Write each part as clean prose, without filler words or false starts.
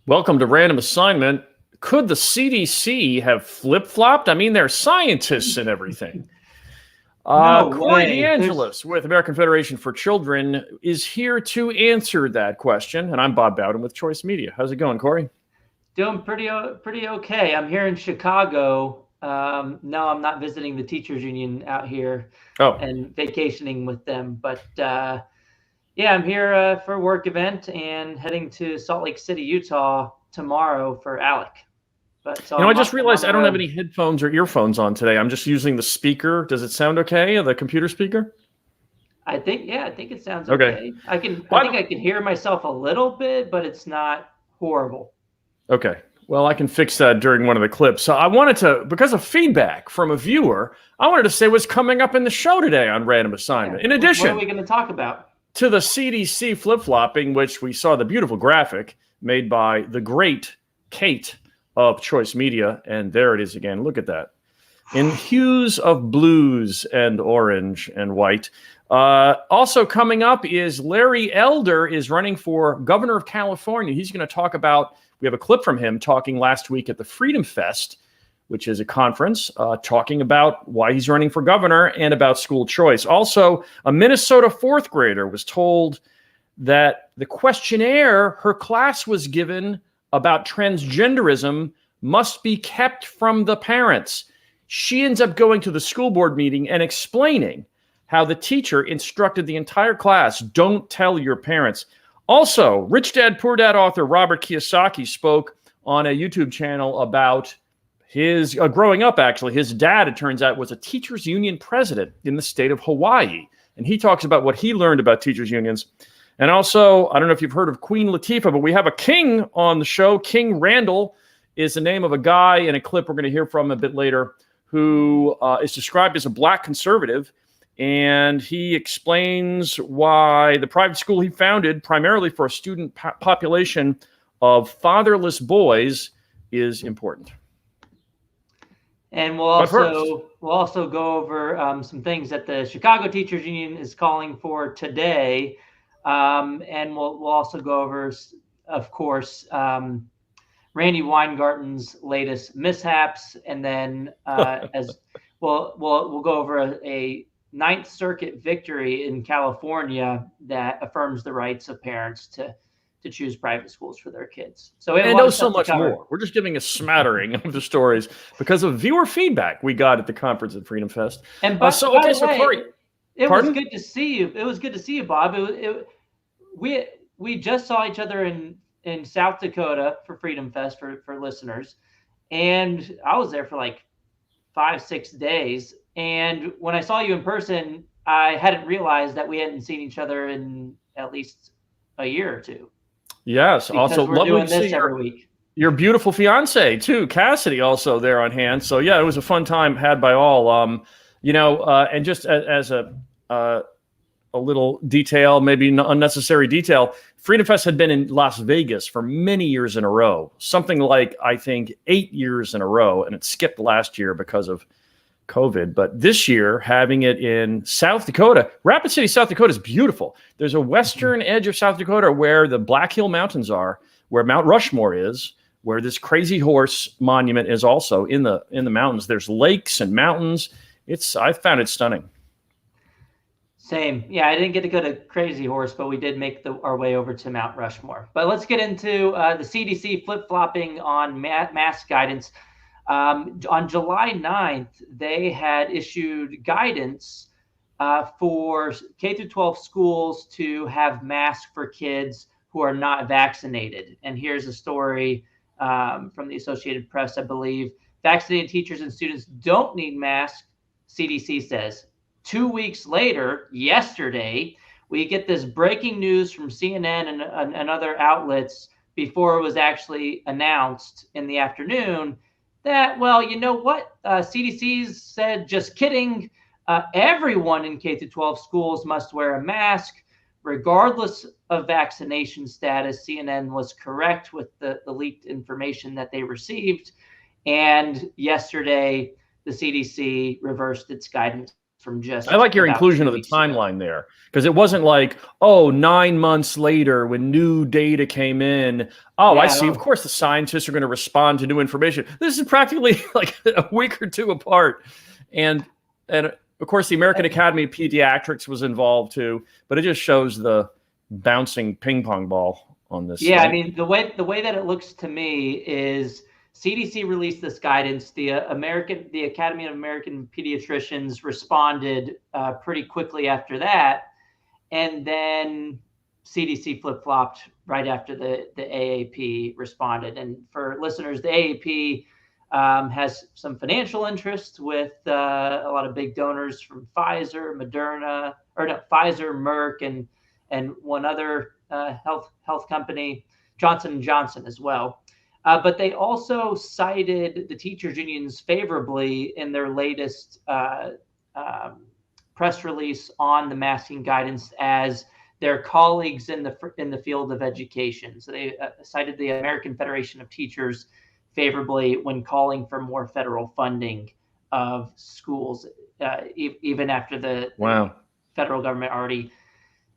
Welcome to Random Assignment. Could the CDC have flip-flopped? I mean, they're scientists and everything. No Corey way. DeAngelis with American Federation for Children is here to answer that question. And I'm Bob Bowden with Choice Media. How's it going, Corey? Doing pretty okay. I'm here in Chicago. No, I'm not visiting the teachers union out here and vacationing with them. But yeah, I'm here for a work event and heading to Salt Lake City, Utah tomorrow for ALEC. But so I just realized I don't have any headphones or earphones on today. I'm just using the speaker. Does it sound okay? The computer speaker? I think it sounds okay. I think I can hear myself a little bit, but it's not horrible. Okay. Well, I can fix that during one of the clips. So I wanted to, because of feedback from a viewer, I wanted to say what's coming up in the show today on Random Assignment. Yeah. In addition, what are we going to talk about? To the CDC flip-flopping, which we saw the beautiful graphic made by the great Kate of Choice Media. And there it is again. Look at that. In hues of blues and orange and white. Also coming up is Larry Elder is running for governor of California. He's going to talk about, we have a clip from him talking last week at the Freedom Fest, which is a conference, talking about why he's running for governor and about school choice. Also, a Minnesota fourth grader was told that the questionnaire her class was given about transgenderism must be kept from the parents. She ends up going to the school board meeting and explaining how the teacher instructed the entire class, don't tell your parents. Also, Rich Dad, Poor Dad author Robert Kiyosaki spoke on a YouTube channel about his growing up, actually. His dad, it turns out, was a teachers union president in the state of Hawaii. And he talks about what he learned about teachers unions. And also, I don't know if you've heard of Queen Latifah, but we have a king on the show. King Randall is the name of a guy in a clip we're going to hear from a bit later who is described as a black conservative. And he explains why the private school he founded, primarily for a student population of fatherless boys, is important. And we'll also go over some things that the Chicago Teachers Union is calling for today. And we'll also go over, of course, Randy Weingarten's latest mishaps. And then as we'll go over a Ninth Circuit victory in California that affirms the rights of parents to choose private schools for their kids. So and know so much more. We're just giving a smattering of the stories because of viewer feedback we got at the conference at Freedom Fest. And by the way, Corey, it was good to see you. It was good to see you, Bob. We just saw each other in South Dakota for Freedom Fest for listeners, and I was there for like 5-6 days. And when I saw you in person, I hadn't realized that we hadn't seen each other in at least a year or two. Yes. Because also, lovely to see every week. Your beautiful fiance too, Cassidy, also there on hand. So yeah, it was a fun time had by all. And just as a little detail, maybe unnecessary detail, Freedom Fest had been in Las Vegas for many years in a row, something like, I think, 8 years in a row. And it skipped last year because of COVID. But this year, having it in South Dakota, Rapid City, South Dakota is beautiful. There's a western edge of South Dakota where the Black Hill Mountains are, where Mount Rushmore is, where this Crazy Horse monument is also in the mountains. There's lakes and mountains. I found it stunning. Same. Yeah, I didn't get to go to Crazy Horse, but we did make our way over to Mount Rushmore. But let's get into the CDC flip-flopping on mask guidance. On July 9th, they had issued guidance for K-12 schools to have masks for kids who are not vaccinated. And here's a story from the Associated Press, I believe. Vaccinated teachers and students don't need masks, CDC says. 2 weeks later, yesterday, we get this breaking news from CNN and other outlets before it was actually announced in the afternoon that, well, you know what? CDC said, just kidding. Everyone in K-12 schools must wear a mask, regardless of vaccination status. CNN was correct with the leaked information that they received. And yesterday, the CDC reversed its guidance from just I like your about inclusion 2 of the weeks ago. timeline there, because it wasn't like, oh, 9 months later when new data came in. Oh, I see. Of course, the scientists are going to respond to new information. This is practically like a week or two apart. And of course, the American Academy of Pediatrics was involved too, but it just shows the bouncing ping pong ball on this. Yeah, right? I mean, the way that it looks to me is CDC released this guidance. The Academy of American Pediatricians responded pretty quickly after that, and then CDC flip-flopped right after the AAP responded. And for listeners, the AAP has some financial interest with a lot of big donors from Pfizer, Moderna, or no, Pfizer, Merck, and one other health company, Johnson & Johnson as well. But they also cited the teachers unions favorably in their latest press release on the masking guidance as their colleagues in the field of education. So they cited the American Federation of Teachers favorably when calling for more federal funding of schools, even after the federal government already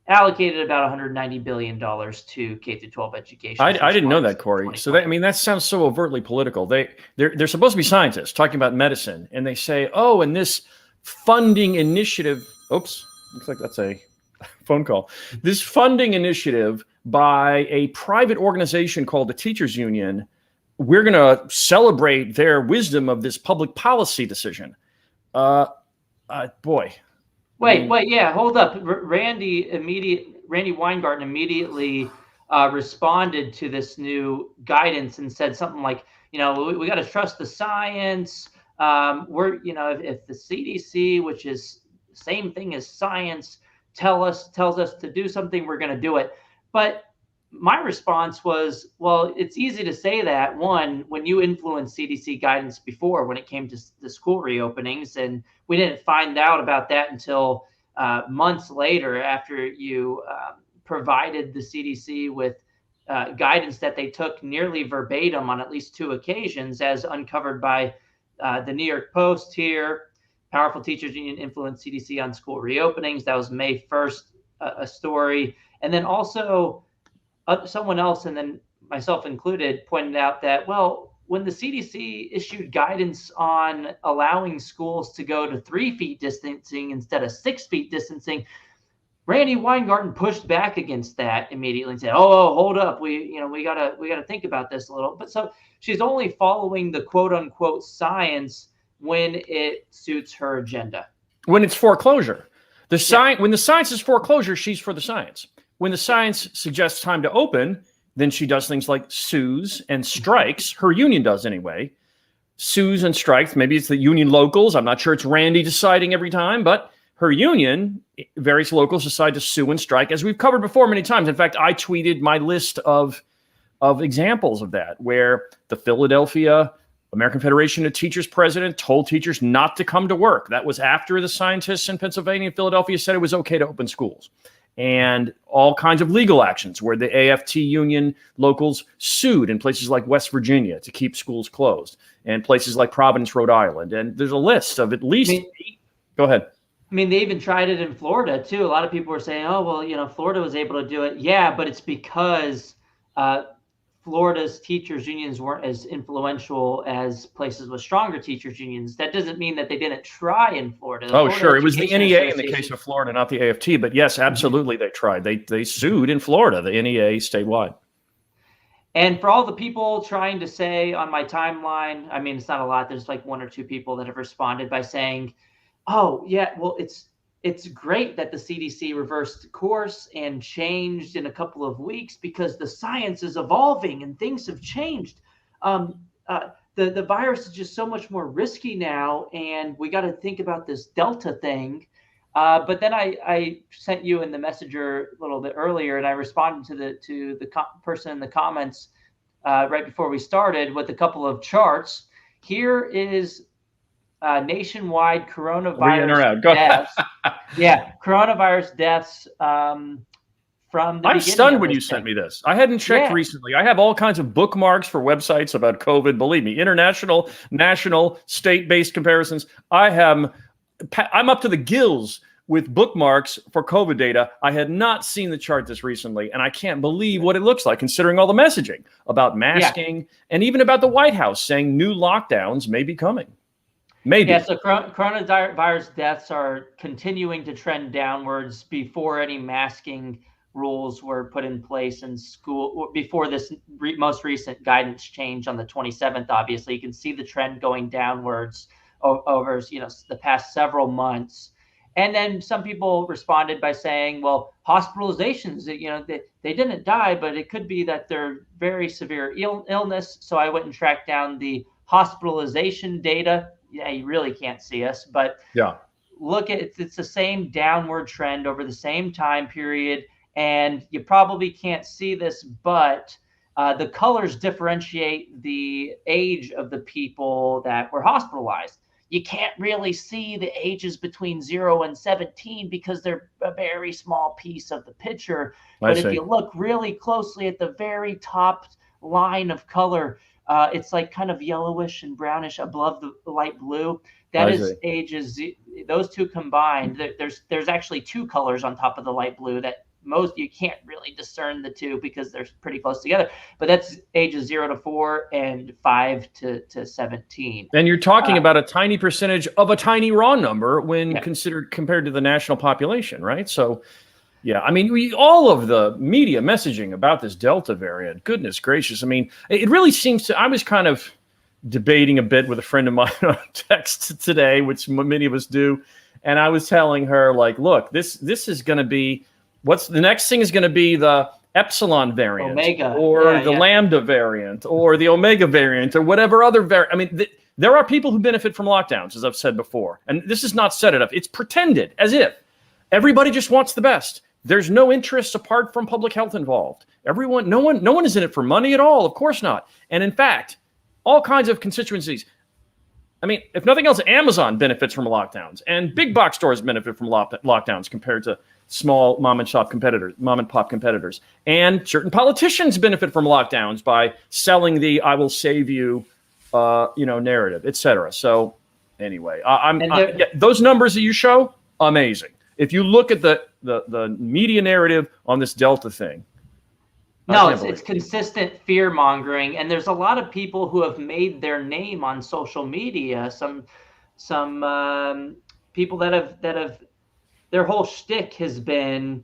allocated about $190 billion to K-12 education. I didn't know that, Corey. So that sounds so overtly political. They're supposed to be scientists talking about medicine, and they say, oh, and this funding initiative. Oops, looks like that's a phone call. This funding initiative by a private organization called the Teachers Union, we're going to celebrate their wisdom of this public policy decision. Boy. Wait, yeah, hold up. Randy Weingarten immediately responded to this new guidance and said something like, we got to trust the science. If the CDC, which is the same thing as science, tells us to do something, we're going to do it. But my response was, well, it's easy to say that, one, when you influenced CDC guidance before when it came to the school reopenings, and we didn't find out about that until months later after you provided the CDC with guidance that they took nearly verbatim on at least 2 occasions, as uncovered by the New York Post here. Powerful Teachers Union influenced CDC on school reopenings. That was May 1st, a story. And then also someone else, and then myself included, pointed out that, well, when the CDC issued guidance on allowing schools to go to 3 feet distancing instead of 6 feet distancing, Randy Weingarten pushed back against that immediately and said, "Oh, hold up, we gotta think about this a little." But so she's only following the quote unquote science when it suits her agenda. When it's foreclosure, when the science is foreclosure, she's for the science. When the science suggests time to open, then she does things like sues and strikes. Her union does anyway. Sues and strikes. Maybe it's the union locals. I'm not sure it's Randy deciding every time, but her union, various locals decide to sue and strike, as we've covered before many times. In fact, I tweeted my list of examples of that, where the Philadelphia American Federation of Teachers president told teachers not to come to work. That was after the scientists in Pennsylvania and Philadelphia said it was okay to open schools. And all kinds of legal actions where the AFT union locals sued in places like West Virginia to keep schools closed, and places like Providence, Rhode Island. And there's a list of at least 8. Go ahead. I mean, they even tried it in Florida too. A lot of people were saying, oh, well, Florida was able to do it. Yeah, but it's because Florida's teachers unions weren't as influential as places with stronger teachers unions. That doesn't mean that they didn't try in Florida. Florida sure. It was the NEA in the case of Florida, not the AFT. But yes, absolutely, they tried. They sued in Florida, the NEA statewide. And for all the people trying to say on my timeline, I mean, it's not a lot. There's like 1 or 2 people that have responded by saying, oh, yeah, well, it's great that the CDC reversed course and changed in a couple of weeks because the science is evolving and things have changed. The virus is just so much more risky now, and we got to think about this Delta thing. But then I sent you in the messenger a little bit earlier, and I responded to the person in the comments right before we started with a couple of charts. Here is nationwide coronavirus deaths. Yeah, coronavirus deaths from the I'm stunned when you sent me this. I hadn't checked recently. I have all kinds of bookmarks for websites about COVID. Believe me, international, national, state-based comparisons. I am I'm up to the gills with bookmarks for COVID data. I had not seen the chart this recently, and I can't believe what it looks like, considering all the messaging about masking and even about the White House saying new lockdowns may be coming. Maybe. Yeah, so coronavirus deaths are continuing to trend downwards before any masking rules were put in place in school, before this most recent guidance change on the 27th. Obviously, you can see the trend going downwards over the past several months. And then some people responded by saying, well, hospitalizations, they didn't die, but it could be that they're very severe illness. So I went and tracked down the hospitalization data. Yeah, you really can't see us, but look at it. It's the same downward trend over the same time period. And you probably can't see this, but the colors differentiate the age of the people that were hospitalized. You can't really see the ages between 0 and 17 because they're a very small piece of the picture. But if you look really closely at the very top line of color, it's like kind of yellowish and brownish above the light blue. That is ages. Those two combined, there's actually two colors on top of the light blue that you can't really discern the two because they're pretty close together. But that's ages 0 to 4 and 5 to 17. And you're talking about a tiny percentage of a tiny raw number when compared to the national population, right? So, yeah, I mean, all of the media messaging about this Delta variant, goodness gracious. I mean, it really seems to, I was kind of debating a bit with a friend of mine on text today, which many of us do. And I was telling her, like, look, this is going to be, the next thing is going to be the Epsilon variant, or the Lambda variant, or the Omega variant, or whatever other variant. I mean, there are people who benefit from lockdowns, as I've said before. And this is not said enough. It's pretended as if everybody just wants the best. There's no interests apart from public health involved. No one is in it for money at all. Of course not. And in fact, all kinds of constituencies. I mean, if nothing else, Amazon benefits from lockdowns, and big box stores benefit from lockdowns compared to small mom and pop competitors. And certain politicians benefit from lockdowns by selling the "I will save you," narrative, etc. So anyway, those numbers that you show, amazing. If you look at the media narrative on this Delta thing. No, it's consistent fear mongering, and there's a lot of people who have made their name on social media. Some people that have their whole shtick has been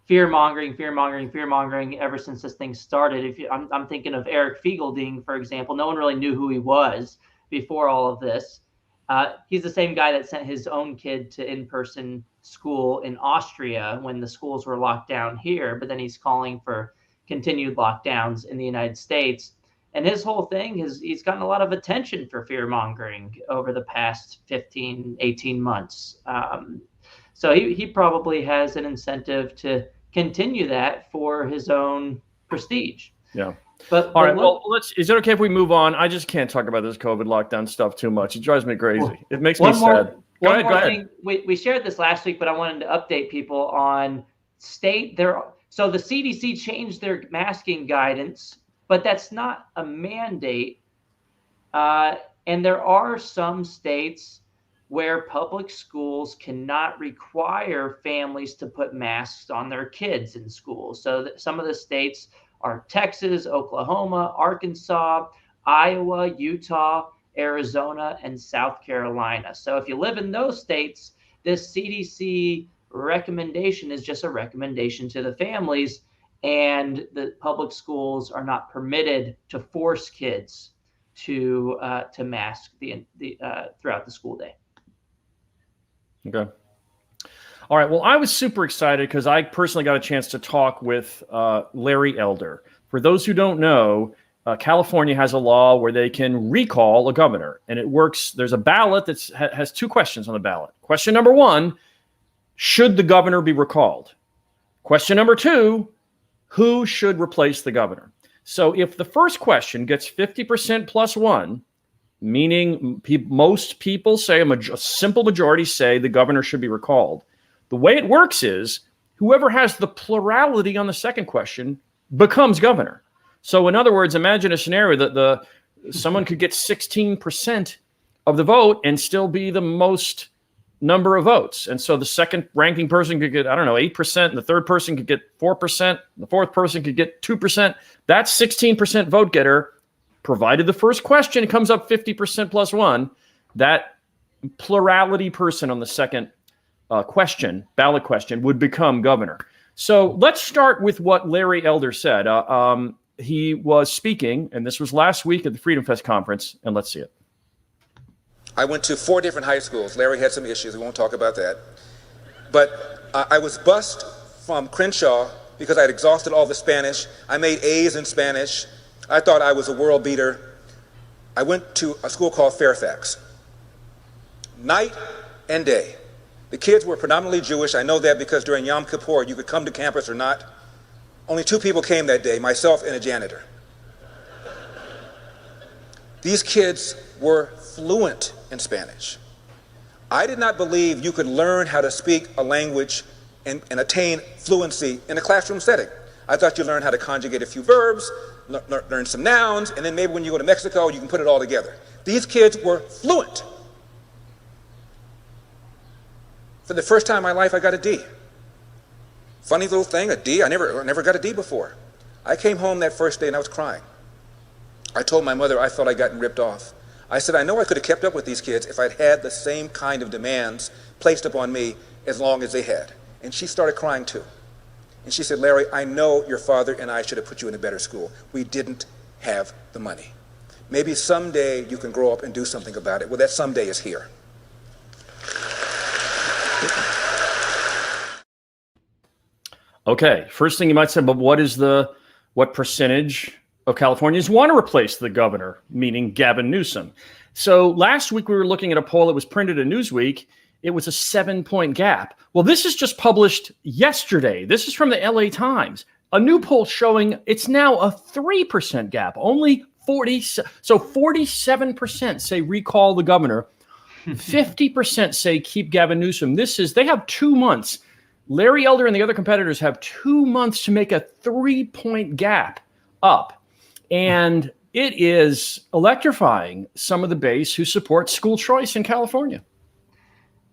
fear mongering ever since this thing started. I'm thinking of Eric Fiegelding, for example. No one really knew who he was before all of this. He's the same guy that sent his own kid to in-person school in Austria when the schools were locked down here, but then he's calling for continued lockdowns in the United States. And his whole thing he's gotten a lot of attention for fear mongering over the past 15, 18 months. So he probably has an incentive to continue that for his own prestige. Yeah. But all right, well, is it okay if we move on? I just can't talk about this COVID lockdown stuff too much. It drives me crazy. It makes me sad. Go ahead. We shared this last week, but I wanted to update people on state. So the CDC changed their masking guidance, but that's not a mandate. And there are some states where public schools cannot require families to put masks on their kids in school. So some of the states are Texas, Oklahoma, Arkansas, Iowa, Utah, Arizona, and South Carolina. So if you live in those states, this CDC recommendation is just a recommendation to the families, and the public schools are not permitted to force kids to mask throughout the school day. Okay. All right. Well, I was super excited because I personally got a chance to talk with Larry Elder. For those who don't know, California has a law where they can recall a governor, and it works. There's a ballot that has two questions on the ballot. Question number one, should the governor be recalled? Question number two, who should replace the governor? So if the first question gets 50% plus one, meaning most people say, a simple majority say the governor should be recalled. The way it works is whoever has the plurality on the second question becomes governor. So in other words, imagine a scenario that someone could get 16% of the vote and still be the most number of votes. And so the second ranking person could get, 8%, and the third person could get 4%, the fourth person could get 2%. That's 16% vote getter, provided the first question comes up 50% plus one. That plurality person on the second ballot question, would become governor. So let's start with what Larry Elder said. He was speaking, and this was last week at the Freedom Fest conference, and let's see it. I went to 4 different high schools. Larry had some issues. We won't talk about that. But I was bused from Crenshaw because I had exhausted all the Spanish. I made A's in Spanish. I thought I was a world beater. I went to a school called Fairfax. Night and day. The kids were predominantly Jewish. I know that because during Yom Kippur, you could come to campus or not. Only 2 people came that day, myself and a janitor. These kids were fluent in Spanish. I did not believe you could learn how to speak a language and attain fluency in a classroom setting. I thought you learned how to conjugate a few verbs, learn some nouns, and then maybe when you go to Mexico, you can put it all together. These kids were fluent. For the first time in my life, I got a D. Funny little thing, a D. I never got a D before. I came home that first day and I was crying. I told my mother I felt I'd gotten ripped off. I said, I know I could have kept up with these kids if I'd had the same kind of demands placed upon me as long as they had. And she started crying too. And she said, Larry, I know your father and I should have put you in a better school. We didn't have the money. Maybe someday you can grow up and do something about it. Well, that someday is here. Okay, first thing you might say, but what percentage of Californians want to replace the governor, meaning Gavin Newsom? So last week we were looking at a poll that was printed in Newsweek. It was a 7-point gap. Well, this is just published yesterday. This is from the LA Times. A new poll showing it's now a 3% gap. Only 47% say recall the governor. 50% say keep Gavin Newsom. They have 2 months. Larry Elder and the other competitors have 2 months to make a 3-point gap up. And it is electrifying some of the base who support school choice in California.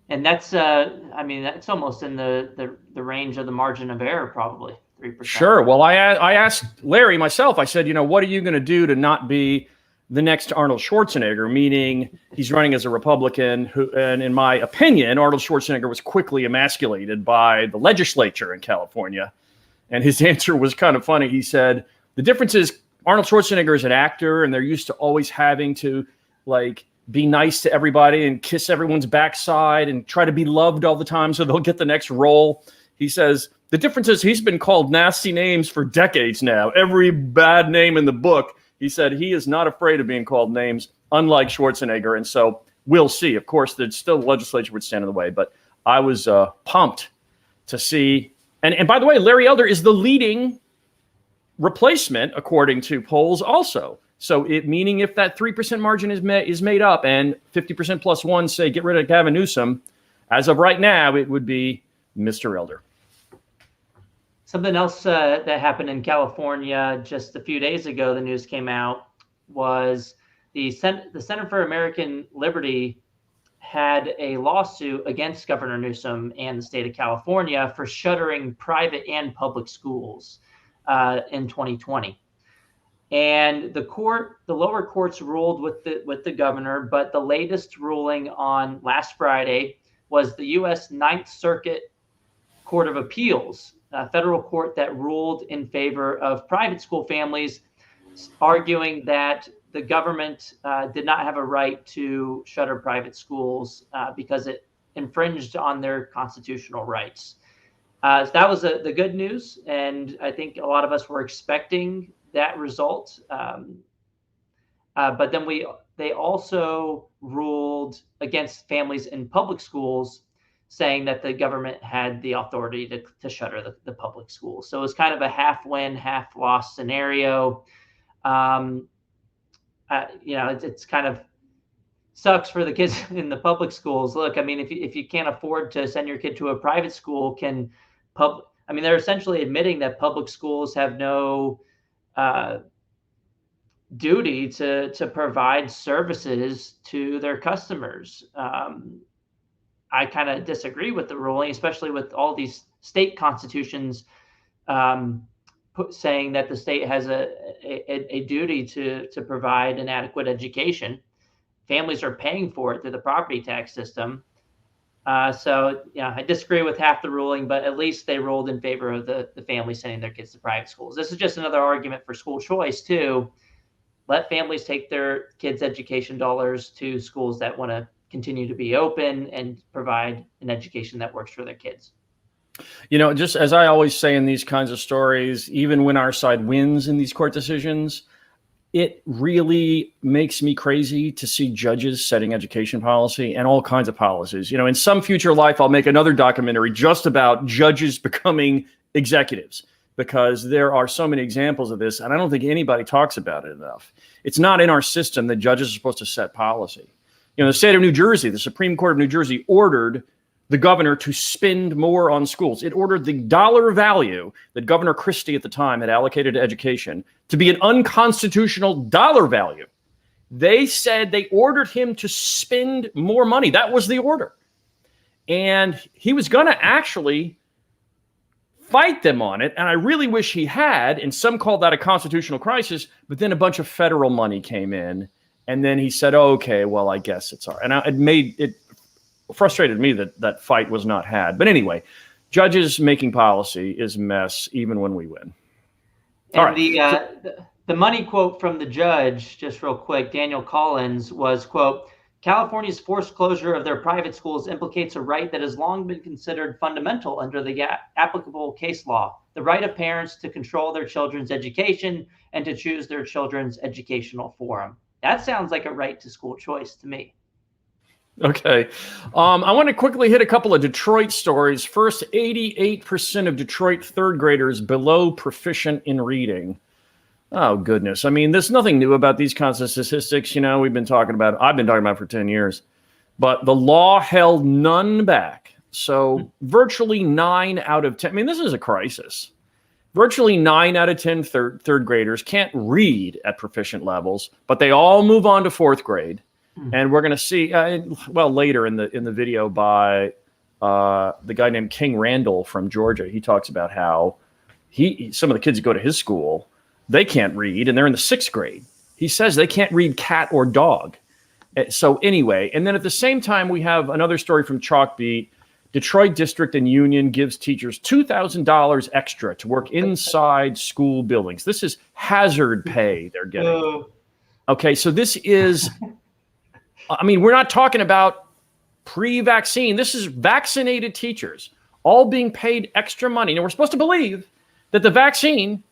And that's, that's almost in the range of the margin of error, probably 3%. Sure. Well, I asked Larry myself, I said, what are you going to do to not be the next Arnold Schwarzenegger, meaning he's running as a Republican and in my opinion, Arnold Schwarzenegger was quickly emasculated by the legislature in California. And his answer was kind of funny. He said, the difference is Arnold Schwarzenegger is an actor and they're used to always having to be nice to everybody and kiss everyone's backside and try to be loved all the time so they'll get the next role. He says, the difference is he's been called nasty names for decades now. Every bad name in the book. He said he is not afraid of being called names, unlike Schwarzenegger. And so we'll see. Of course, the legislature would stand in the way. But I was pumped to see. And by the way, Larry Elder is the leading replacement, according to polls also. So meaning if that 3% margin is made up and 50% plus one say get rid of Gavin Newsom, as of right now, it would be Mr. Elder. Something else that happened in California just a few days ago, the news came out, was the Center for American Liberty had a lawsuit against Governor Newsom and the state of California for shuttering private and public schools in 2020. And the lower courts ruled with the governor, but the latest ruling on last Friday was the U.S. Ninth Circuit Court of Appeals, a federal court that ruled in favor of private school families, arguing that the government did not have a right to shutter private schools because it infringed on their constitutional rights. So that was the good news, and I think a lot of us were expecting that result. But then they also ruled against families in public schools, saying that the government had the authority to shutter the public schools. So it was kind of a half win, half loss scenario. It's kind of sucks for the kids in the public schools. Look, I mean, if you can't afford to send your kid to a private school, they're essentially admitting that public schools have no duty to provide services to their customers. I kind of disagree with the ruling, especially with all these state constitutions saying that the state has a duty to provide an adequate education. Families are paying for it through the property tax system. So, I disagree with half the ruling, but at least they ruled in favor of the families sending their kids to private schools. This is just another argument for school choice, too. Let families take their kids' education dollars to schools that want to continue to be open and provide an education that works for their kids. Just as I always say in these kinds of stories, even when our side wins in these court decisions, it really makes me crazy to see judges setting education policy and all kinds of policies. In some future life, I'll make another documentary just about judges becoming executives, because there are so many examples of this, and I don't think anybody talks about it enough. It's not in our system that judges are supposed to set policy. The state of New Jersey, the Supreme Court of New Jersey ordered the governor to spend more on schools. It ordered the dollar value that Governor Christie at the time had allocated to education to be an unconstitutional dollar value. They said they ordered him to spend more money. That was the order. And he was going to actually fight them on it. And I really wish he had. And some called that a constitutional crisis. But then a bunch of federal money came in. And then he said, okay, well, I guess it's all right. And it frustrated me that fight was not had. But anyway, judges making policy is a mess, even when we win. And the money quote from the judge, just real quick, Daniel Collins, was, quote, California's forced closure of their private schools implicates a right that has long been considered fundamental under the applicable case law, the right of parents to control their children's education and to choose their children's educational forum. That sounds like a right to school choice to me. Okay. I want to quickly hit a couple of Detroit stories. First, 88% of Detroit third graders below proficient in reading. Oh, goodness. I mean, there's nothing new about these kinds of statistics. I've been talking about it for 10 years. But the law held none back. So virtually 9 out of 10. I mean, this is a crisis. Virtually 9 out of 10 third graders can't read at proficient levels, but they all move on to fourth grade. And we're going to see, later in the video by the guy named King Randall from Georgia, he talks about how some of the kids who go to his school, they can't read, and they're in the 6th grade. He says they can't read cat or dog. So anyway, and then at the same time, we have another story from Chalkbeat. Detroit District and Union gives teachers $2,000 extra to work inside school buildings. This is hazard pay they're getting. Okay, so this is... I mean, we're not talking about pre-vaccine. This is vaccinated teachers all being paid extra money. And we're supposed to believe that the vaccine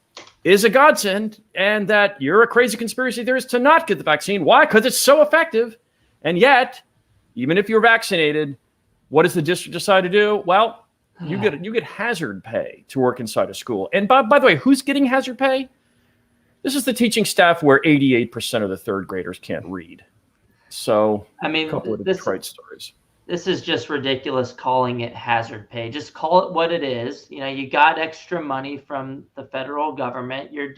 is a godsend and that you're a crazy conspiracy theorist to not get the vaccine. Why? Because it's so effective. And yet, even if you're vaccinated, what does the district decide to do? Well, you get hazard pay to work inside a school. And by the way, who's getting hazard pay? This is the teaching staff where 88% of the third graders can't read. So, I mean, a couple of Detroit stories. This is just ridiculous calling it hazard pay. Just call it what it is. You got extra money from the federal government. You're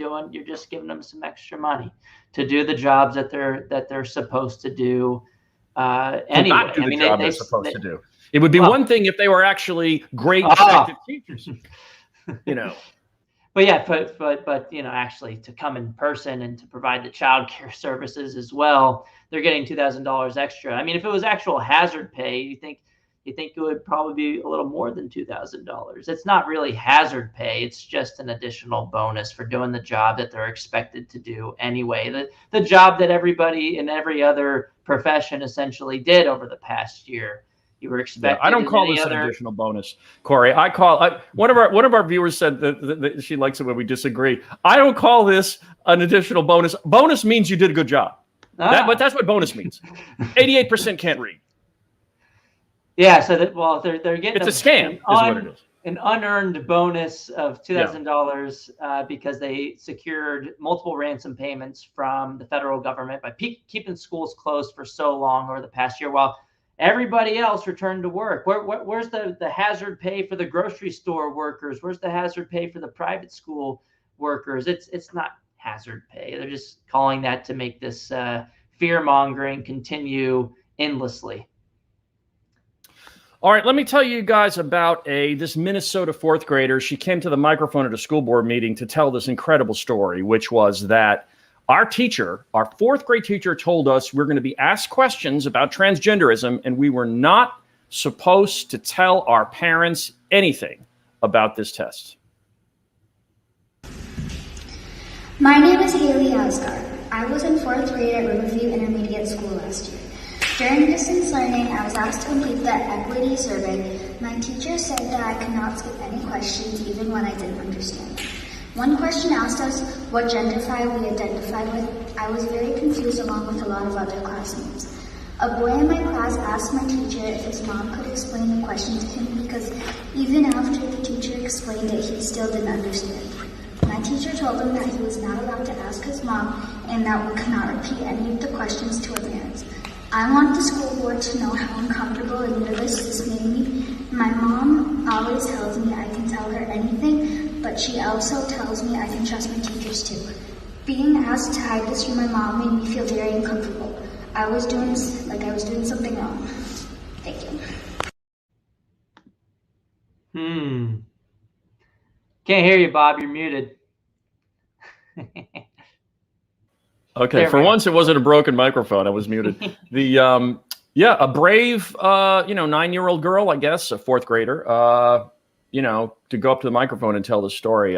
just giving them some extra money to do the jobs that they're supposed to do. Anyway, not do the job they're supposed to do. It would be one thing if they were actually great, effective teachers. But yeah, but actually to come in person and to provide the child care services as well, they're getting $2,000 extra. I mean, if it was actual hazard pay, you think it would probably be a little more than $2,000. It's not really hazard pay. It's just an additional bonus for doing the job that they're expected to do anyway. The job that everybody in every other profession essentially did over the past year. You were expecting. I don't call this an additional bonus, Corey. One of our viewers said that she likes it when we disagree. I don't call this an additional bonus. Bonus means you did a good job. But that's what bonus means. 88% can't read. Yeah, so they're getting it's a scam. Is what it is. An unearned bonus of $2,000 because they secured multiple ransom payments from the federal government by keeping schools closed for so long over the past year, while everybody else returned to work. Where's the hazard pay for the grocery store workers? Where's the hazard pay for the private school workers? It's not hazard pay. They're just calling that to make this fear mongering continue endlessly. All right, let me tell you guys about this Minnesota fourth grader. She came to the microphone at a school board meeting to tell this incredible story, which was that our teacher, our fourth grade teacher, told us we're going to be asked questions about transgenderism, and we were not supposed to tell our parents anything about this test. My name is Haley Asgard. I was in fourth grade at Riverview Intermediate School last year. During distance learning, I was asked to complete the equity survey. My teacher said that I could not skip any questions even when I didn't understand them. One question asked us what gender file we identify with. I was very confused along with a lot of other classmates. A boy in my class asked my teacher if his mom could explain the question to him because even after the teacher explained it, he still didn't understand. My teacher told him that he was not allowed to ask his mom and that we could not repeat any of the questions to our parents. I want the school board to know how uncomfortable and nervous this made me. My mom always tells me I can tell her anything, but she also tells me I can trust my teachers too. Being asked to hide this from my mom made me feel very uncomfortable. I was doing something wrong. Thank you. Can't hear you, Bob. You're muted. Okay, for once it wasn't a broken microphone. I was muted. A brave 9-year-old girl, I guess, a fourth grader, to go up to the microphone and tell the story.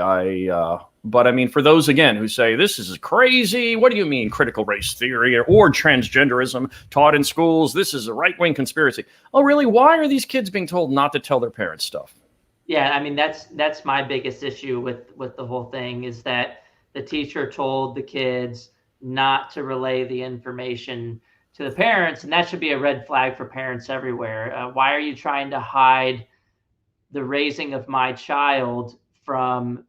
But I mean, for those again who say this is crazy, what do you mean critical race theory or transgenderism taught in schools? This is a right-wing conspiracy. Oh, really? Why are these kids being told not to tell their parents stuff? Yeah, I mean that's my biggest issue with the whole thing is that the teacher told the kids not to relay the information to the parents, and that should be a red flag for parents everywhere. Why are you trying to hide the raising of my child from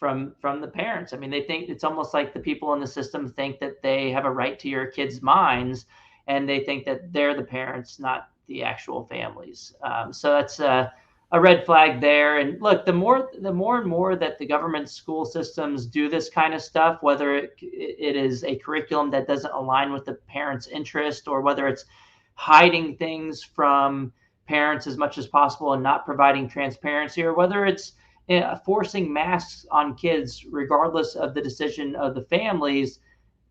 the parents? I mean, they think it's almost like the people in the system think that they have a right to your kids' minds, and they think that they're the parents, not the actual families. So that's a red flag there. And look, the more and more that the government school systems do this kind of stuff, whether it is a curriculum that doesn't align with the parents' interest, or whether it's hiding things from parents as much as possible and not providing transparency, or whether it's forcing masks on kids regardless of the decision of the families,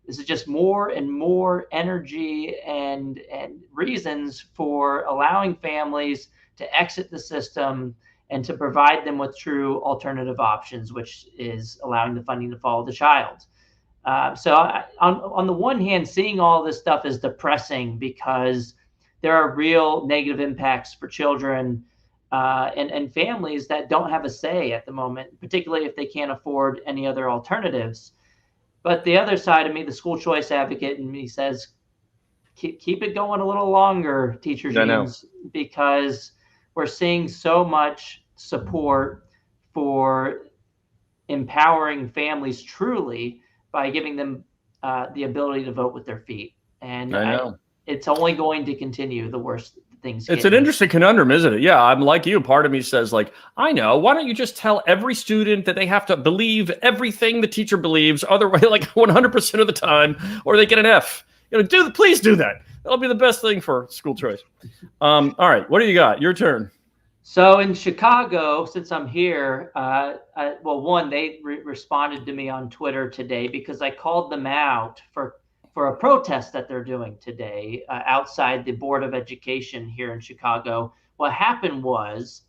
this is just more and more energy and reasons for allowing families to exit the system and to provide them with true alternative options, which is allowing the funding to follow the child. On the one hand, seeing all this stuff is depressing because there are real negative impacts for children and families that don't have a say at the moment, particularly if they can't afford any other alternatives. But the other side of me, the school choice advocate in me, says, keep it going a little longer, teachers unions, because we're seeing so much support for empowering families truly by giving them the ability to vote with their feet. And it's only going to continue the worst things. It's an interesting conundrum, isn't it? Yeah, I'm like you. Part of me says, like, I know. Why don't you just tell every student that they have to believe everything the teacher believes, otherwise, like 100% of the time, or they get an F? Please do that. That'll be the best thing for school choice. All right, what do you got? Your turn. So in Chicago, since I'm here, they responded to me on Twitter today because I called them out for a protest that they're doing today outside the Board of Education here in Chicago. What happened was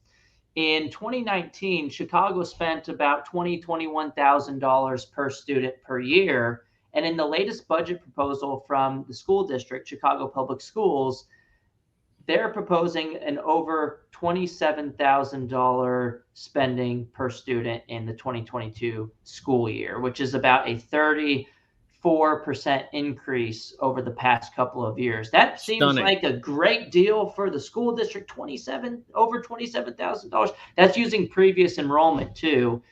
in 2019, Chicago spent about $21,000 per student per year. And in the latest budget proposal from the school district, Chicago Public Schools, they're proposing an over $27,000 spending per student in the 2022 school year, which is about a 34% increase over the past couple of years. That seems like a great deal for the school district. Over $27,000. That's using previous enrollment too.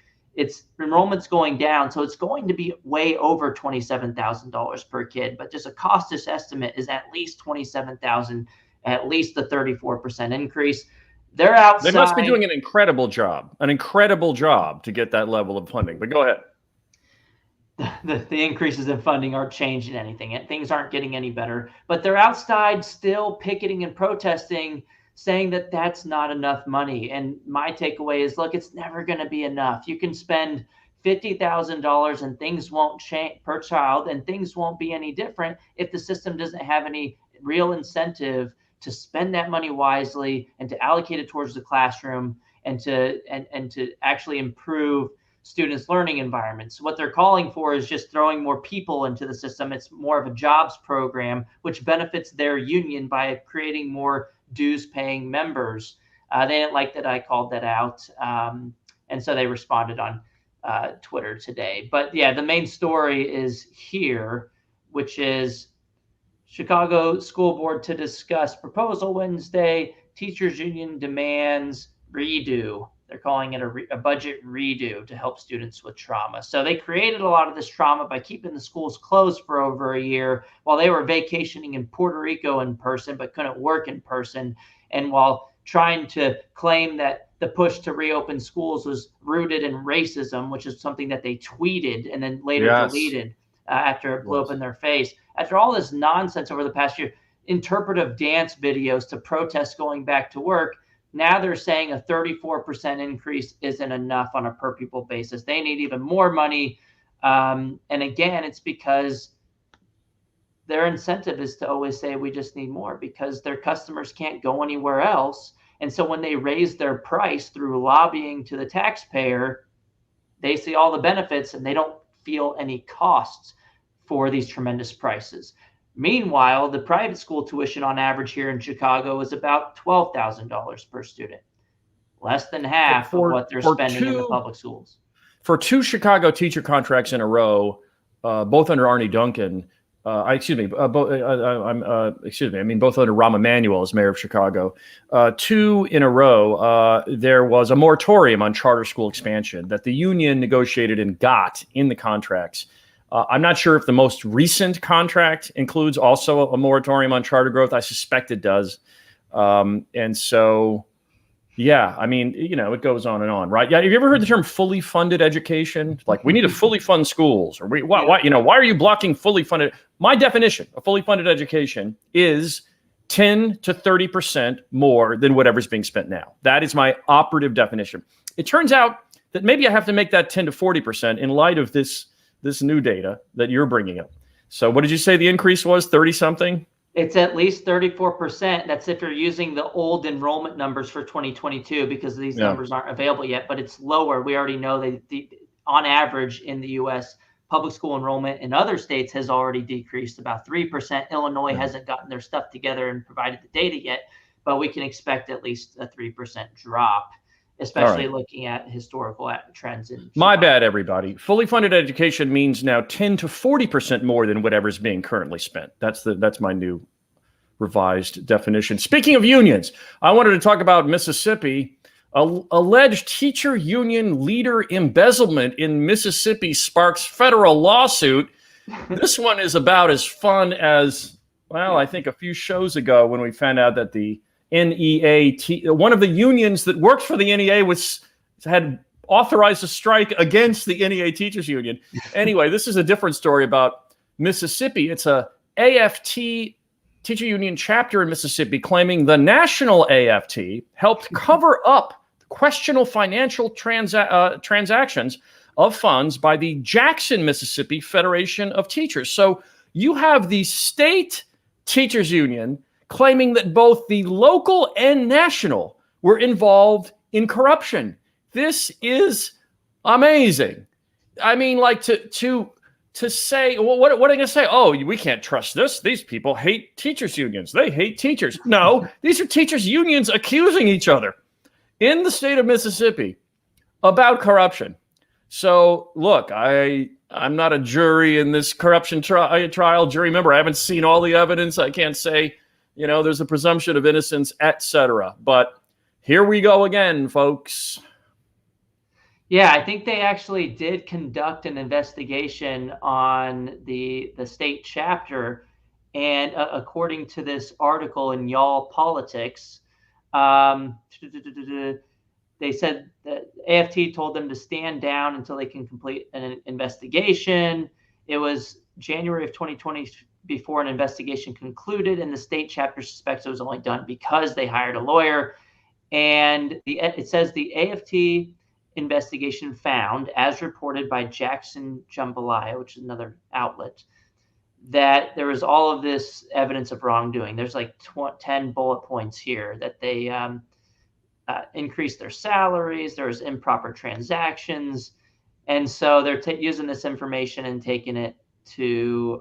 Enrollment's going down, so it's going to be way over $27,000 per kid. But just a costless estimate is at least $27,000, at least a 34% increase. They're outside. They must be doing an incredible job to get that level of funding. But go ahead. The increases in funding aren't changing anything. Things aren't getting any better. But they're outside still picketing and protesting, saying that that's not enough money. And my takeaway is, look, it's never going to be enough. You can spend $50,000 and things won't change per child, and things won't be any different if the system doesn't have any real incentive to spend that money wisely and to allocate it towards the classroom and to actually improve students' learning environments. What they're calling for is just throwing more people into the system. It's more of a jobs program, which benefits their union by creating more dues-paying members. They didn't like that I called that out, and so they responded on Twitter today. But yeah, the main story is here, which is Chicago School Board to discuss proposal Wednesday. Teachers union demands redo. They're calling it a budget redo to help students with trauma. So they created a lot of this trauma by keeping the schools closed for over a year while they were vacationing in Puerto Rico in person, but couldn't work in person. And while trying to claim that the push to reopen schools was rooted in racism, which is something that they tweeted and then later deleted after it blew up in their face. After all this nonsense over the past year, interpretive dance videos to protest going back to work, now they're saying a 34% increase isn't enough on a per pupil basis. They need even more money. And again, it's because their incentive is to always say, we just need more, because their customers can't go anywhere else. And so when they raise their price through lobbying to the taxpayer, they see all the benefits and they don't feel any costs for these tremendous prices. Meanwhile, the private school tuition on average here in Chicago is about $12,000 per student, less than half of what they're spending in the public schools. For 2 Chicago teacher contracts in a row, both under Arne Duncan, both under Rahm Emanuel as mayor of Chicago, 2 in a row, there was a moratorium on charter school expansion that the union negotiated and got in the contracts. I'm not sure if the most recent contract includes also a moratorium on charter growth. I suspect it does. And so, yeah, I mean, it goes on and on, right? Yeah. Have you ever heard the term fully funded education? Like, we need to fully fund schools, or why are you blocking fully funded? My definition of fully funded education is 10 to 30% more than whatever's being spent now. That is my operative definition. It turns out that maybe I have to make that 10 to 40% in light of this new data that you're bringing up. So what did you say the increase was? 30 something? It's at least 34%. That's if you're using the old enrollment numbers for 2022, because these numbers aren't available yet, but it's lower. We already know that on average in the U.S., public school enrollment in other states has already decreased about 3%. Illinois hasn't gotten their stuff together and provided the data yet, but we can expect at least a 3% drop, especially looking at historical trends. My bad, everybody. Fully funded education means now 10 to 40% more than whatever's being currently spent. That's my new revised definition. Speaking of unions, I wanted to talk about Mississippi. Alleged teacher union leader embezzlement in Mississippi sparks federal lawsuit. This one is about as fun as, well, I think a few shows ago when we found out that the NEA, one of the unions that works for the NEA, had authorized a strike against the NEA teachers union. Anyway, this is a different story about Mississippi. It's a AFT teacher union chapter in Mississippi claiming the national AFT helped cover up questionable financial transactions of funds by the Jackson, Mississippi Federation of Teachers. So you have the state teachers union claiming that both the local and national were involved in corruption. This is amazing. I mean, like to say, well, what are they going to say? Oh, we can't trust this. These people hate teachers unions. They hate teachers. No, these are teachers unions accusing each other in the state of Mississippi about corruption. So look, I'm not a jury in this corruption trial. Jury member, I haven't seen all the evidence. I can't say, there's a presumption of innocence, etc. But here we go again, folks. Yeah, I think they actually did conduct an investigation on the state chapter. And according to this article in Y'all Politics, they said that AFT told them to stand down until they can complete an investigation. It was January of 2020. before an investigation concluded, and the state chapter suspects it was only done because they hired a lawyer. And it says the AFT investigation found, as reported by Jackson Jambalaya, which is another outlet, that there was all of this evidence of wrongdoing. There's like 10 bullet points here that they increased their salaries, there was improper transactions, and so they're using this information and taking it to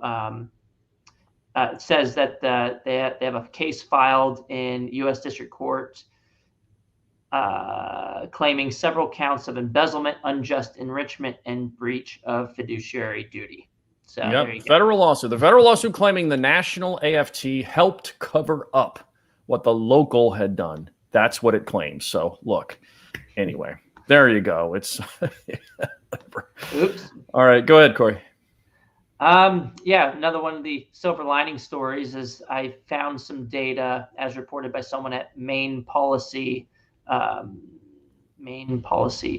it says that they have a case filed in U.S. District Court claiming several counts of embezzlement, unjust enrichment, and breach of fiduciary duty. So there you go. Federal lawsuit. The federal lawsuit claiming the national AFT helped cover up what the local had done. That's what it claims. So look, anyway, there you go. It's Oops. All right, go ahead, Corey. Yeah, another one of the silver lining stories is I found some data as reported by someone at Maine Policy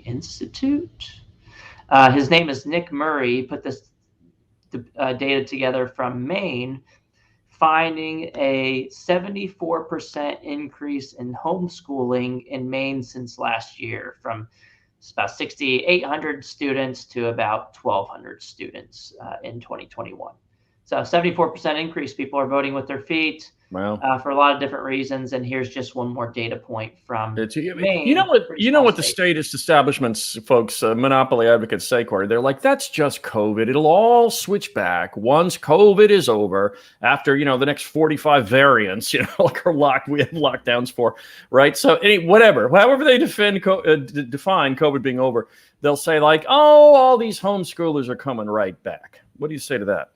Institute. His name is Nick Murray. He put this data together from Maine, finding a 74% increase in homeschooling in Maine since last year, from about 6,800 students to about 1,200 students in 2021. So 74% increase. People are voting with their feet. Wow. For a lot of different reasons, and here's just one more data point from Maine. You know what the statist establishments folks, monopoly advocates say, Corey? They're like, that's just COVID. It'll all switch back once COVID is over. After the next 45 variants, like we have lockdowns for, right? So however they define COVID being over, they'll say like, oh, all these homeschoolers are coming right back. What do you say to that?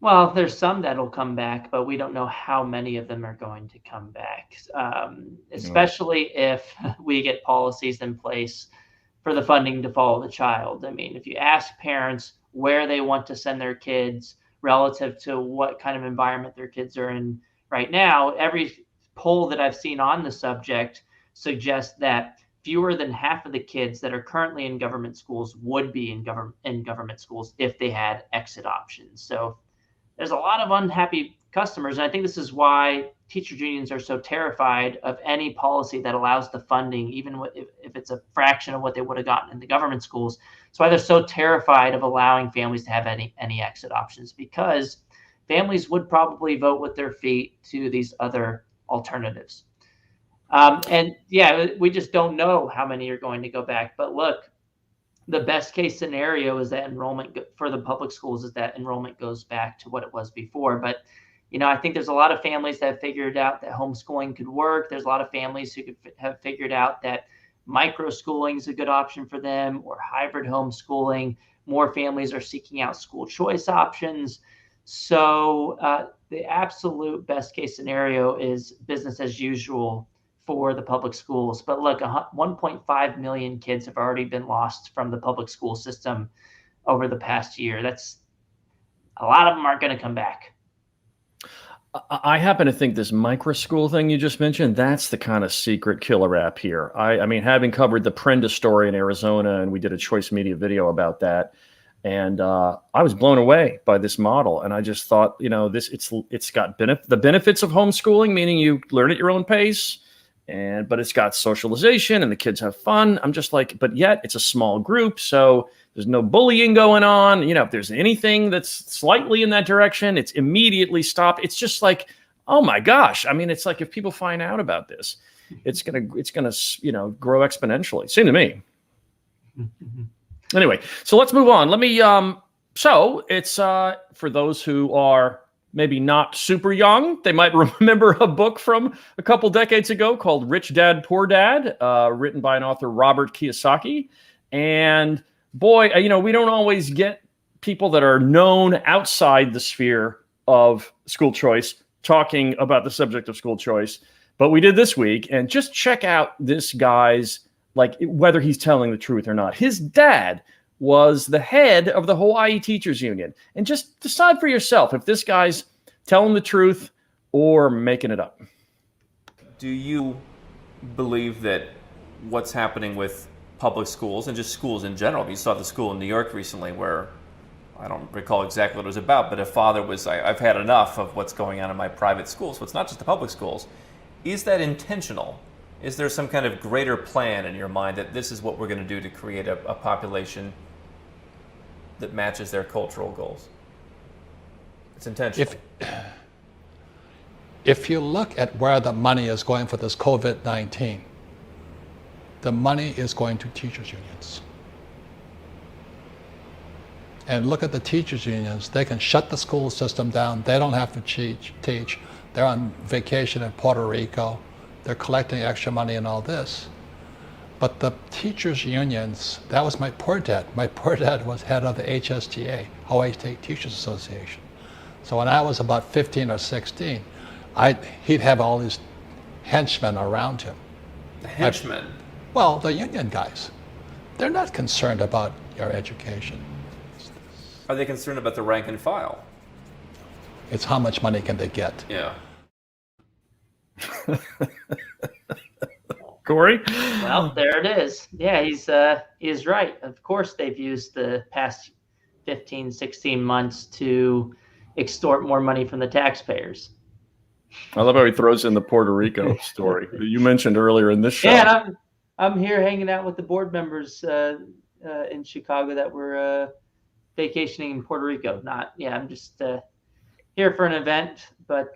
Well, there's some that'll come back, but we don't know how many of them are going to come back, especially if we get policies in place for the funding to follow the child. I mean, if you ask parents where they want to send their kids relative to what kind of environment their kids are in right now, every poll that I've seen on the subject suggests that fewer than half of the kids that are currently in government schools would be in government schools if they had exit options. So there's a lot of unhappy customers. And I think this is why teachers unions are so terrified of any policy that allows the funding, even if it's a fraction of what they would have gotten in the government schools. That's why they're so terrified of allowing families to have any exit options, because families would probably vote with their feet to these other alternatives. And yeah, we just don't know how many are going to go back. But look, the best case scenario is that enrollment for the public schools is that enrollment goes back to what it was before. But, I think there's a lot of families that have figured out that homeschooling could work. There's a lot of families who have figured out that micro schooling is a good option for them, or hybrid homeschooling. More families are seeking out school choice options. So the absolute best case scenario is business as usual for the public schools. But look, 1.5 million kids have already been lost from the public school system over the past year. That's a lot of them aren't going to come back. I happen to think this micro school thing you just mentioned, that's the kind of secret killer app here. I mean, having covered the Prenda story in Arizona, and we did a Choice Media video about that, and I was blown away by this model. And I just thought, it's got the benefits of homeschooling, meaning you learn at your own pace, but it's got socialization and the kids have fun. I'm just like, but yet it's a small group, so there's no bullying going on. If there's anything that's slightly in that direction, it's immediately stopped. It's just like, oh my gosh. I mean, it's like if people find out about this, it's gonna grow exponentially. Seemed to me. Anyway, so let's move on. Let me. So it's for those who are maybe not super young, they might remember a book from a couple decades ago called Rich Dad, Poor Dad, written by an author, Robert Kiyosaki. And boy, we don't always get people that are known outside the sphere of school choice talking about the subject of school choice. But we did this week, and just check out this guy's, like, whether he's telling the truth or not. His dad was the head of the Hawaii Teachers Union. And just decide for yourself if this guy's telling the truth or making it up. Do you believe that what's happening with public schools and just schools in general? You saw the school in New York recently where, I don't recall exactly what it was about, but a father was, I've had enough of what's going on in my private school. So it's not just the public schools. Is that intentional? Is there some kind of greater plan in your mind that this is what we're going to do to create a population that matches their cultural goals? It's intentional. If you look at where the money is going for this COVID-19, the money is going to teachers' unions. And look at the teachers' unions. They can shut the school system down. They don't have to teach. They're on vacation in Puerto Rico. They're collecting extra money and all this. But the teachers' unions, that was my poor dad. My poor dad was head of the HSTA, Hawaii State Teachers Association. So when I was about 15 or 16, he'd have all these henchmen around him. The henchmen? Well, the union guys. They're not concerned about your education. Are they concerned about the rank and file? It's how much money can they get. Yeah. Corey? Well, there it is. Yeah, he's right. Of course, they've used the past 15, 16 months to extort more money from the taxpayers. I love how he throws in the Puerto Rico story that you mentioned earlier in this show. Yeah, and I'm here hanging out with the board members in Chicago that were vacationing in Puerto Rico. I'm just here for an event, but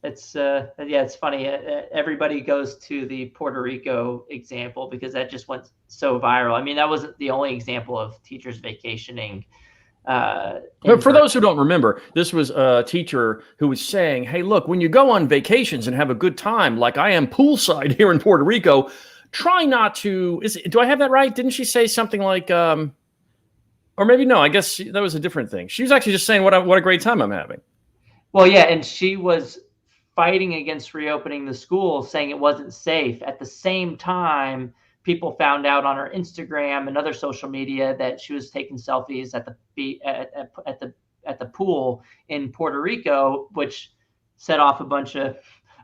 it's funny. Everybody goes to the Puerto Rico example because that just went so viral. I mean, that wasn't the only example of teachers vacationing. But for those who don't remember, this was a teacher who was saying, hey, look, when you go on vacations and have a good time, like I am poolside here in Puerto Rico, try not to, do I have that right? Didn't she say something like, or maybe no, I guess that was a different thing. She was actually just saying what a great time I'm having. Well, yeah, and she was fighting against reopening the school, saying it wasn't safe. At the same time, people found out on her Instagram and other social media that she was taking selfies at the pool in Puerto Rico, which set off a bunch of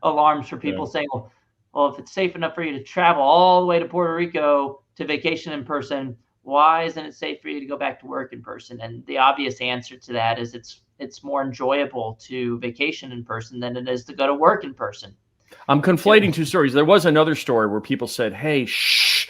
alarms for people saying, well, if it's safe enough for you to travel all the way to Puerto Rico to vacation in person, why isn't it safe for you to go back to work in person? And the obvious answer to that is it's more enjoyable to vacation in person than it is to go to work in person. I'm conflating two stories. There was another story where people said, hey, shh.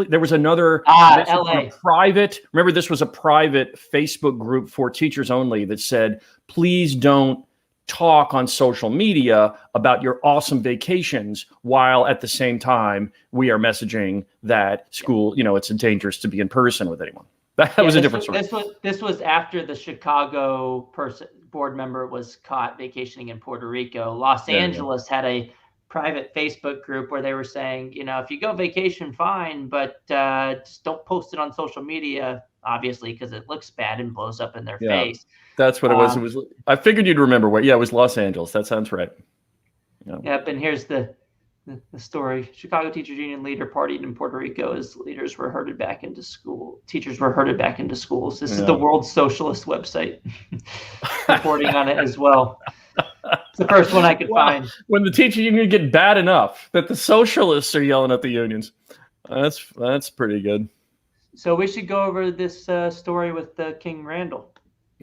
There was another LA. Private. Remember, this was a private Facebook group for teachers only that said, please don't talk on social media about your awesome vacations while at the same time we are messaging that school, it's dangerous to be in person with anyone. That was a different story. This was after the Chicago board member was caught vacationing in Puerto Rico. Los Angeles had a private Facebook group where they were saying, if you go vacation, fine, but just don't post it on social media, obviously, because it looks bad and blows up in their face. That's what it was. It was. I figured you'd remember what. Yeah, it was Los Angeles. That sounds right. Yep. And here's the story. Chicago Teachers Union leader partied in Puerto Rico as leaders were herded back into school. Teachers were herded back into schools. This is the World Socialist website reporting on it as well. It's the first one I could find. When the teacher union get bad enough that the socialists are yelling at the unions. That's pretty good. So we should go over this story with King Randall.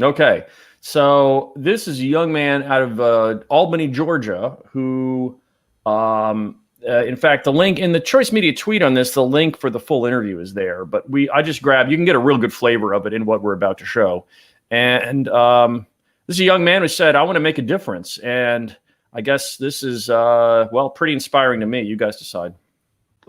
Okay. So this is a young man out of Albany, Georgia, who, in fact, the link in the Choice Media tweet on this, the link for the full interview is there. But I just grabbed, you can get a real good flavor of it in what we're about to show. And this is a young man who said, I want to make a difference. And I guess this is, pretty inspiring to me. You guys decide.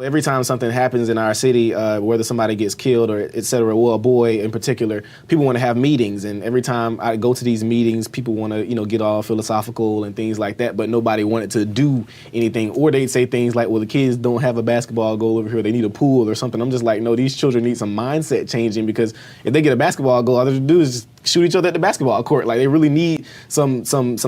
Every time something happens in our city, whether somebody gets killed or et cetera, well, a boy in particular, people want to have meetings. And every time I go to these meetings, people want to, get all philosophical and things like that. But nobody wanted to do anything. Or they'd say things like, well, the kids don't have a basketball goal over here. They need a pool or something. I'm just like, no, these children need some mindset changing, because if they get a basketball goal, all they have to do is just shoot each other at the basketball court. Like, they really need some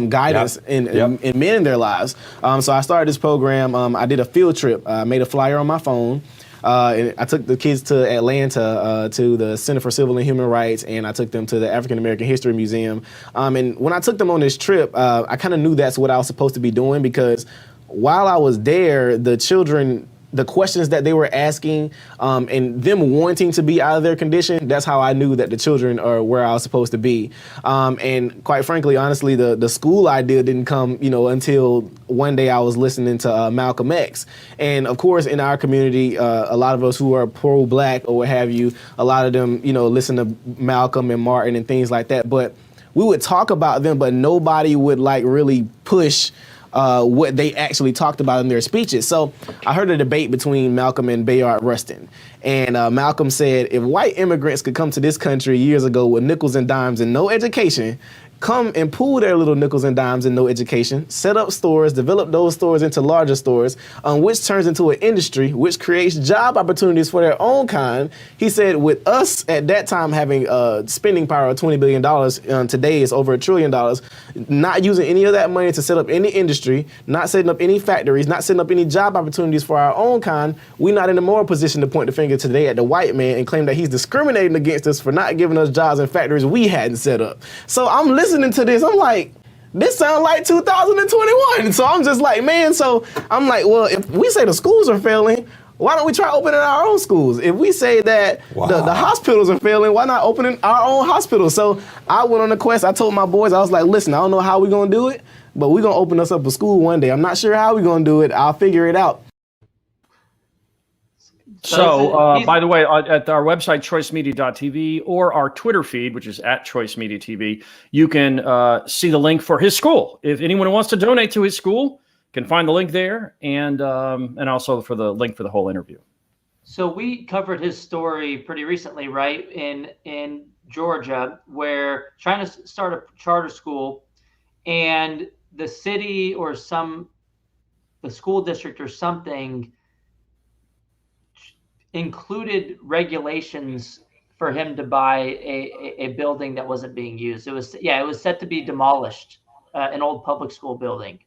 guidance in men in their lives. So I started this program. I did a field trip. I made a flyer on my phone. And I took the kids to Atlanta to the Center for Civil and Human Rights, and I took them to the African American History Museum. And when I took them on this trip, I kind of knew that's what I was supposed to be doing, because while I was there, the children the questions that they were asking, and them wanting to be out of their condition, that's how I knew that the children are where I was supposed to be. And quite frankly, honestly, the school idea didn't come, until one day I was listening to Malcolm X. And of course, in our community, a lot of us who are pro-black or what have you, a lot of them, listen to Malcolm and Martin and things like that. But we would talk about them, but nobody would like really push what they actually talked about in their speeches. So I heard a debate between Malcolm and Bayard Rustin. And Malcolm said, if white immigrants could come to this country years ago with nickels and dimes and no education, come and pool their little nickels and dimes and no education, set up stores, develop those stores into larger stores, which turns into an industry, which creates job opportunities for their own kind. He said, with us at that time having spending power of $20 billion, today it's over $1 trillion, not using any of that money to set up any industry, not setting up any factories, not setting up any job opportunities for our own kind, we're not in a moral position to point the finger today at the white man and claim that he's discriminating against us for not giving us jobs in factories we hadn't set up. So I'm listening to this, I'm like, this sounds like 2021. So I'm just like, man, so I'm like, well, if we say the schools are failing, why don't we try opening our own schools? If we say that the hospitals are failing, why not opening our own hospitals? So I went on a quest. I told my boys, I was like, listen, I don't know how we're going to do it, but we're going to open us up a school one day. I'm not sure how we're going to do it. I'll figure it out. So, by the way, at our website, choicemedia.tv, or our Twitter feed, which is at choicemediatv, you can see the link for his school. If anyone who wants to donate to his school, can find the link there, and also for the link for the whole interview. So we covered his story pretty recently, right, in Georgia, where trying to start a charter school, and the city or the school district or something included regulations for him to buy a building that wasn't being used. It was set to be demolished, an old public school building.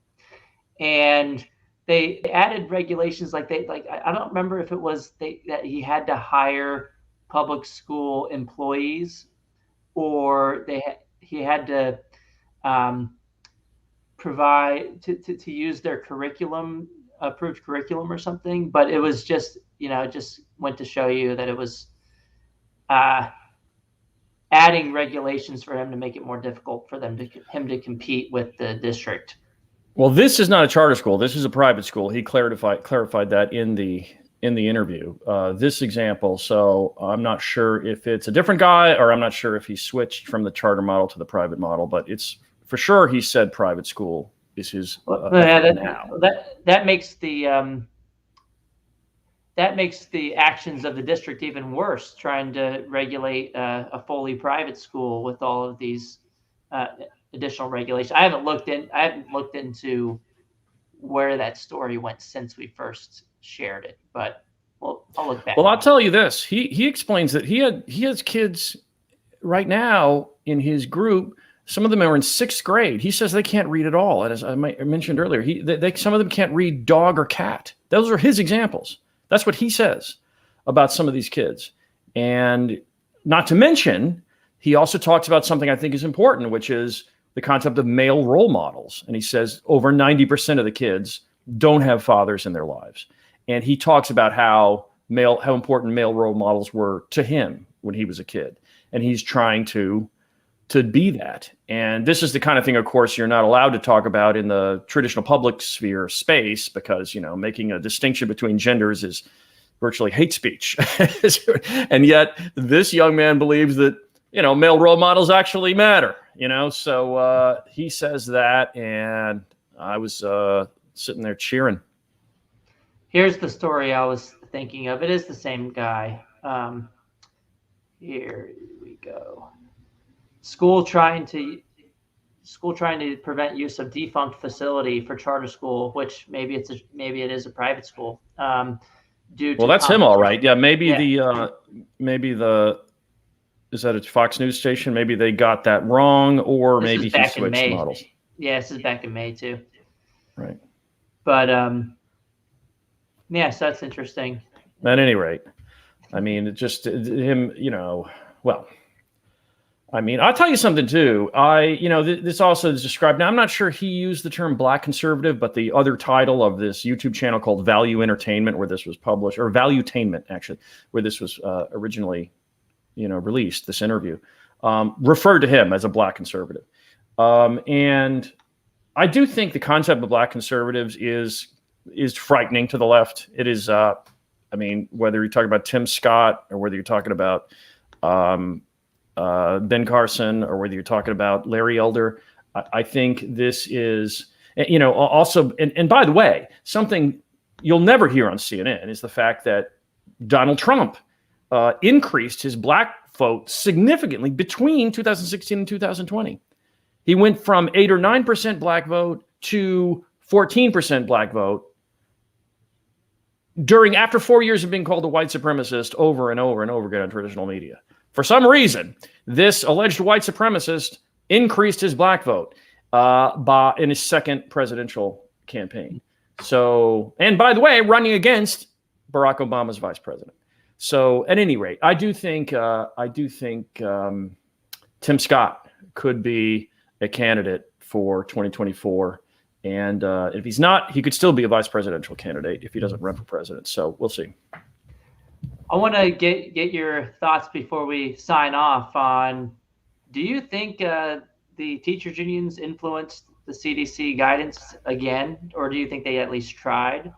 And they added regulations like I don't remember if it was that he had to hire public school employees, or he had to provide to use their approved curriculum or something. But it was just, it just went to show you that it was adding regulations for him to make it more difficult for him to compete with the district. Well, this is not a charter school. This is a private school. He clarified that in the interview. This example, so I'm not sure if it's a different guy, or I'm not sure if he switched from the charter model to the private model, but it's for sure he said private school is his now. That makes the actions of the district even worse, trying to regulate a fully private school with all of these additional regulations. I haven't looked into where that story went since we first shared it, but I'll look back. Well, I'll tell you this. He explains that he has kids right now in his group. Some of them are in 6th grade. He says they can't read at all. And as I mentioned earlier, some of them can't read dog or cat. Those are his examples. That's what he says about some of these kids. And not to mention, he also talks about something I think is important, which is the concept of male role models. And he says over 90% of the kids don't have fathers in their lives. And he talks about how important male role models were to him when he was a kid. And he's trying to be that. And this is the kind of thing, of course, you're not allowed to talk about in the traditional public sphere space, because, making a distinction between genders is virtually hate speech. And yet this young man believes that, male role models actually matter, so he says that, and I was sitting there cheering. Here's the story I was thinking of. It is the same guy. Here we go. School trying to prevent use of defunct facility for charter school, which maybe it is a private school. That's him, all right. Yeah, maybe is that a Fox News station? Maybe they got that wrong, or maybe he switched models. Yeah, this is back in May too. Right. But so that's interesting. At any rate, I mean, just him, well, I mean, I'll tell you something too. This also is described. Now, I'm not sure he used the term black conservative, but the other title of this YouTube channel called Value Entertainment, where this was published, or Valuetainment, actually, where this was originally, released, this interview, referred to him as a black conservative. And I do think the concept of black conservatives is frightening to the left. It is, whether you're talking about Tim Scott or whether you're talking about Ben Carson, or whether you're talking about Larry Elder, I think this is, also, and by the way, something you'll never hear on CNN is the fact that Donald Trump increased his black vote significantly between 2016 and 2020. He went from 8 or 9% black vote to 14% black vote after 4 years of being called a white supremacist over and over and over again on traditional media. For some reason, this alleged white supremacist increased his black vote in his second presidential campaign. So, and by the way, running against Barack Obama's vice president. So, at any rate, I do think Tim Scott could be a candidate for 2024, and if he's not, he could still be a vice presidential candidate if he doesn't run for president. So, we'll see. I want to get your thoughts before we sign off on, do you think the teachers unions influenced the CDC guidance again, or do you think they at least tried?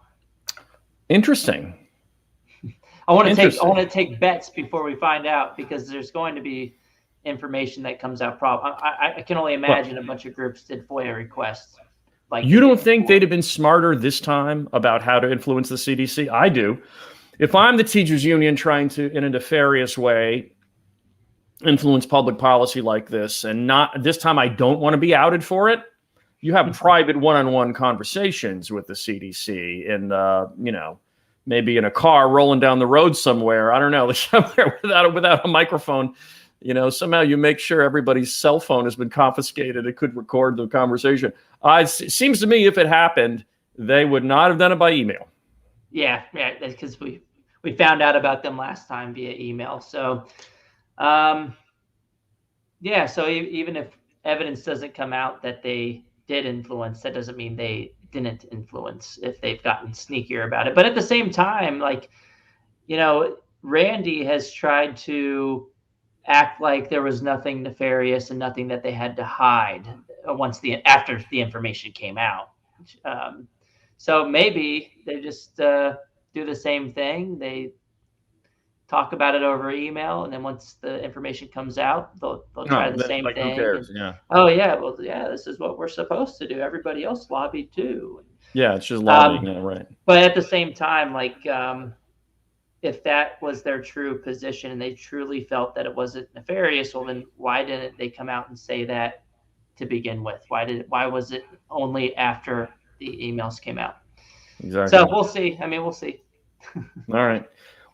Interesting. I want to take bets before we find out, because there's going to be information that comes out. I can only imagine a bunch of groups did FOIA requests. You don't think they'd have been smarter this time about how to influence the CDC? I do. If I'm the teachers union trying to, in a nefarious way, influence public policy like this, and not this time, I don't want to be outed for it. You have private one-on-one conversations with the CDC, and maybe in a car rolling down the road somewhere. I don't know, somewhere without a microphone. Somehow you make sure everybody's cell phone has been confiscated. It could record the conversation. It seems to me if it happened, they would not have done it by email. Yeah, because we found out about them last time via email. So, so even if evidence doesn't come out that they did influence, that doesn't mean they didn't influence if they've gotten sneakier about it. But at the same time, Randy has tried to act like there was nothing nefarious and nothing that they had to hide after the information came out. So maybe they just do the same thing. They talk about it over email, and then once the information comes out, they'll try the same thing. Who cares? This is what we're supposed to do. Everybody else lobbied too. Yeah, it's just lobbying, right? But at the same time, if that was their true position and they truly felt that it wasn't nefarious, well, then why didn't they come out and say that to begin with? Why was it only after the emails came out? Exactly. So we'll see. We'll see. All right.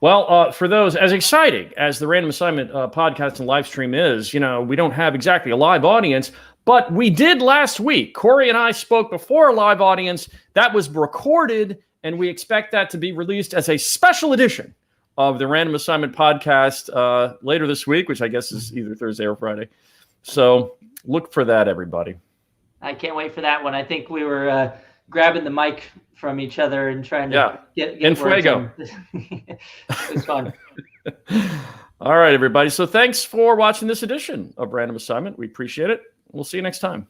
Well, for those as exciting as the Random Assignment podcast and live stream is, we don't have exactly a live audience, but we did last week. Corey and I spoke before a live audience that was recorded, and we expect that to be released as a special edition of the Random Assignment podcast later this week, which I guess is either Thursday or Friday. So look for that, everybody. I can't wait for that one. I think we were grabbing the mic from each other and trying to get in fuego. It was fun. All right, everybody. So thanks for watching this edition of Random Assignment. We appreciate it. We'll see you next time.